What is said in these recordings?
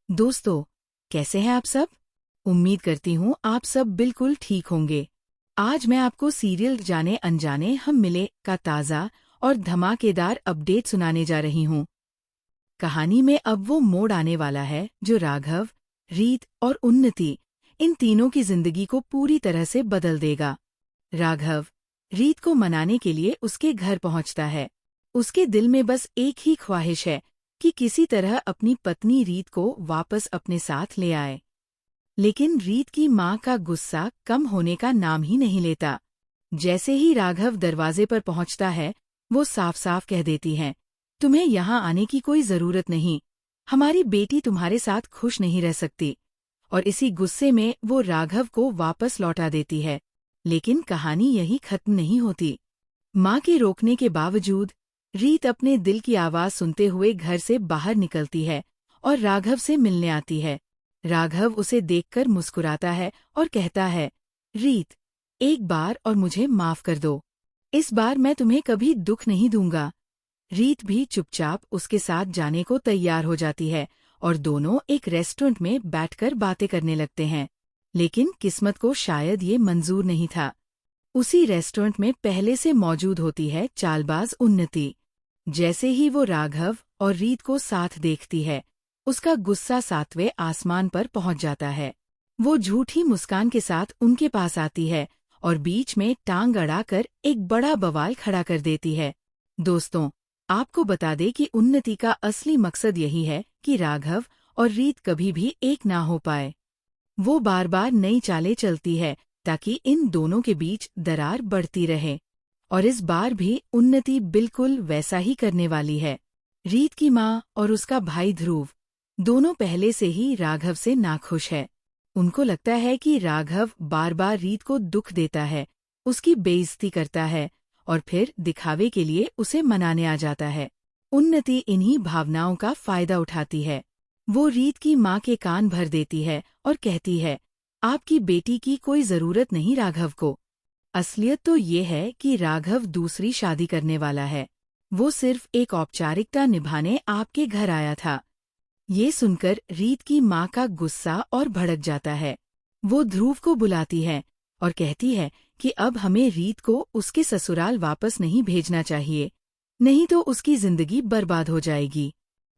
दोस्तों, कैसे हैं आप सब? उम्मीद करती हूँ आप सब बिल्कुल ठीक होंगे। आज मैं आपको सीरियल जाने अनजाने हम मिले का ताज़ा और धमाकेदार अपडेट सुनाने जा रही हूँ। कहानी में अब वो मोड़ आने वाला है जो राघव, रीत और उन्नति इन तीनों की जिंदगी को पूरी तरह से बदल देगा। राघव रीत को मनाने के लिए उसके घर पहुंचता है। उसके दिल में बस एक ही ख्वाहिश है कि किसी तरह अपनी पत्नी रीत को वापस अपने साथ ले आए। लेकिन रीत की माँ का गुस्सा कम होने का नाम ही नहीं लेता। जैसे ही राघव दरवाजे पर पहुंचता है, वो साफ साफ कह देती हैं, तुम्हें यहाँ आने की कोई जरूरत नहीं। हमारी बेटी तुम्हारे साथ खुश नहीं रह सकती। और इसी गुस्से में वो राघव को वापस लौटा देती है। लेकिन कहानी यही खत्म नहीं होती। माँ के रोकने के बावजूद रीत अपने दिल की आवाज सुनते हुए घर से बाहर निकलती है और राघव से मिलने आती है। राघव उसे देखकर मुस्कुराता है और कहता है, रीत, एक बार और मुझे माफ कर दो। इस बार मैं तुम्हें कभी दुख नहीं दूंगा। रीत भी चुपचाप उसके साथ जाने को तैयार हो जाती है और दोनों एक रेस्टोरेंट में बैठकर बातें करने लगते हैं। लेकिन किस्मत को शायद ये मंजूर नहीं था। उसी रेस्टोरेंट में पहले से मौजूद होती है चालबाज उन्नति। जैसे ही वो राघव और रीत को साथ देखती है, उसका गुस्सा 7वें आसमान पर पहुंच जाता है। वो झूठी मुस्कान के साथ उनके पास आती है और बीच में टांग अड़ाकर एक बड़ा बवाल खड़ा कर देती है। दोस्तों, आपको बता दें कि उन्नति का असली मकसद यही है कि राघव और रीत कभी भी एक ना हो पाए। वो बार बार नई चालें चलती है ताकि इन दोनों के बीच दरार बढ़ती रहे। और इस बार भी उन्नति बिल्कुल वैसा ही करने वाली है। रीत की माँ और उसका भाई ध्रुव दोनों पहले से ही राघव से नाखुश है। उनको लगता है कि राघव बार बार रीत को दुख देता है, उसकी बेइज्जती करता है और फिर दिखावे के लिए उसे मनाने आ जाता है। उन्नति इन्हीं भावनाओं का फायदा उठाती है। वो रीत की माँ के कान भर देती है और कहती है, आपकी बेटी की कोई जरूरत नहीं राघव को। असलियत तो ये है कि राघव दूसरी शादी करने वाला है। वो सिर्फ एक औपचारिकता निभाने आपके घर आया था। ये सुनकर रीत की माँ का गुस्सा और भड़क जाता है। वो ध्रुव को बुलाती है और कहती है कि अब हमें रीत को उसके ससुराल वापस नहीं भेजना चाहिए, नहीं तो उसकी जिंदगी बर्बाद हो जाएगी।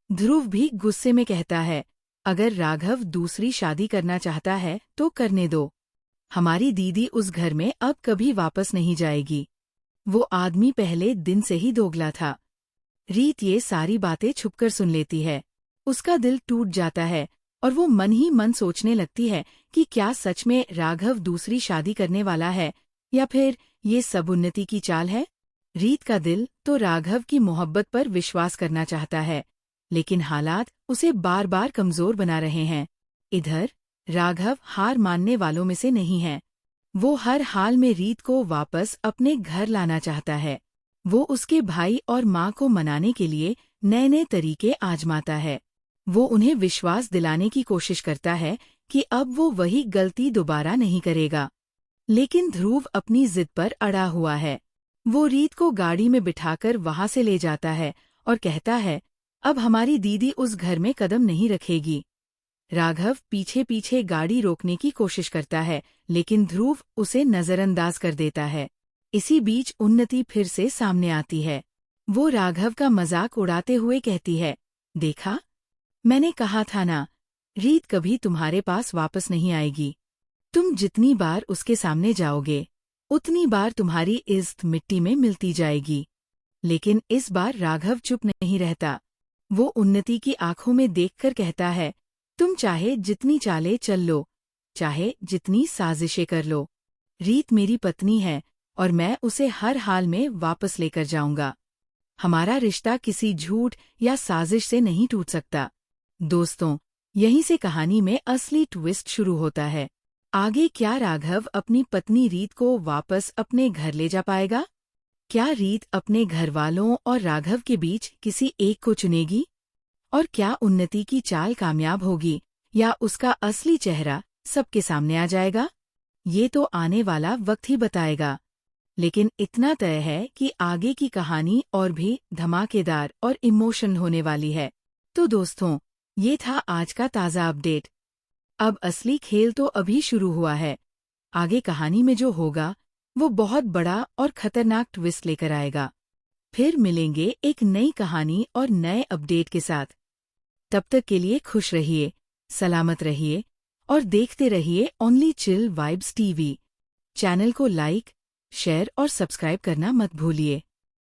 ध्रुव भी गुस्से में कहता है, अगर राघव दूसरी शादी करना चाहता है तो करने दो। हमारी दीदी उस घर में अब कभी वापस नहीं जाएगी। वो आदमी पहले दिन से ही दोगला था। रीत ये सारी बातें छुपकर सुन लेती है। उसका दिल टूट जाता है और वो मन ही मन सोचने लगती है कि क्या सच में राघव दूसरी शादी करने वाला है या फिर ये सब उन्नति की चाल है। रीत का दिल तो राघव की मोहब्बत पर विश्वास करना चाहता है, लेकिन हालात उसे बार बार कमजोर बना रहे हैं। इधर राघव हार मानने वालों में से नहीं है। वो हर हाल में रीत को वापस अपने घर लाना चाहता है। वो उसके भाई और माँ को मनाने के लिए नए नए तरीके आजमाता है। वो उन्हें विश्वास दिलाने की कोशिश करता है कि अब वो वही गलती दोबारा नहीं करेगा। लेकिन ध्रुव अपनी जिद पर अड़ा हुआ है। वो रीत को गाड़ी में बिठाकर वहां से ले जाता है और कहता है, अब हमारी दीदी उस घर में कदम नहीं रखेगी। राघव पीछे पीछे गाड़ी रोकने की कोशिश करता है, लेकिन ध्रुव उसे नजरअंदाज कर देता है। इसी बीच उन्नति फिर से सामने आती है। वो राघव का मजाक उड़ाते हुए कहती है, देखा, मैंने कहा था ना, रीत कभी तुम्हारे पास वापस नहीं आएगी। तुम जितनी बार उसके सामने जाओगे, उतनी बार तुम्हारी इज्जत मिट्टी में मिलती जाएगी। लेकिन इस बार राघव चुप नहीं रहता। वो उन्नति की आंखों में देखकर कहता है, तुम चाहे जितनी चालें चल लो, चाहे जितनी साजिशें कर लो, रीत मेरी पत्नी है और मैं उसे हर हाल में वापस लेकर जाऊंगा। हमारा रिश्ता किसी झूठ या साजिश से नहीं टूट सकता। दोस्तों, यहीं से कहानी में असली ट्विस्ट शुरू होता है। आगे क्या राघव अपनी पत्नी रीत को वापस अपने घर ले जा पाएगा? क्या रीत अपने घरवालों और राघव के बीच किसी एक को चुनेगी? और क्या उन्नति की चाल कामयाब होगी या उसका असली चेहरा सबके सामने आ जाएगा? ये तो आने वाला वक्त ही बताएगा। लेकिन इतना तय है कि आगे की कहानी और भी धमाकेदार और इमोशनल होने वाली है। तो दोस्तों, ये था आज का ताज़ा अपडेट। अब असली खेल तो अभी शुरू हुआ है। आगे कहानी में जो होगा वो बहुत बड़ा और खतरनाक ट्विस्ट लेकर आएगा। फिर मिलेंगे एक नई कहानी और नए अपडेट के साथ। तब तक के लिए खुश रहिए, सलामत रहिए और देखते रहिए only chill vibes TV. Channel को लाइक, शेयर और सब्सक्राइब करना मत भूलिए।